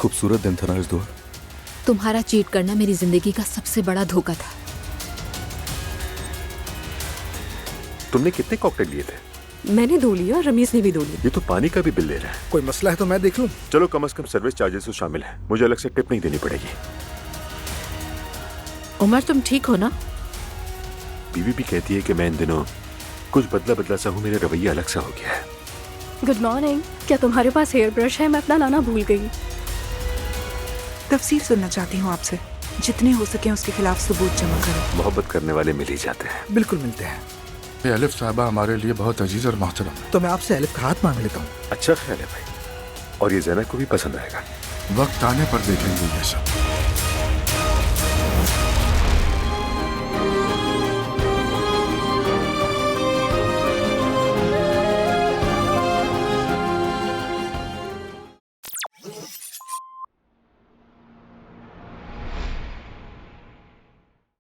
खूबसूरत दिन था ना इस दौर। तुम्हारा चीट करना मेरी जिंदगी का सबसे बड़ा धोखा था। तुमने कितने कॉकटेल लिए थे? मैंने 2 लिया और रमीज ने भी 2 लिया। ये तो पानी का भी बिल ले रहा है। कोई मसला है तो मैं देख लूं। चलो कम से कम सर्विस चार्जेस तो शामिल है, मुझे अलग से टिप नहीं देनी पड़ेगी। उमर तुम ठीक हो ना? बीवी भी कहती है कि मैं इन दिनों कुछ बदला बदला सा हूँ, मेरा रवैया अलग सा हो गया है। Good morning. क्या तुम्हारे पास हेयर ब्रश है? मैं अपना लाना भूल गई। तफसील सुनना चाहती हूँ आपसे, जितने हो सके उसके खिलाफ सबूत जमा करो। मोहब्बत करने वाले मिल ही जाते हैं। बिल्कुल मिलते हैं। ये अलिफ साहबा हमारे लिए बहुत अजीज और मोहतरम है। तो मैं आपसे अलिफ का हाथ मांग लेता हूँ। अच्छा ख्याल है भाई, और ये ज़ैनब को भी पसंद आएगा। वक्त आने पर देखेंगे ये सब।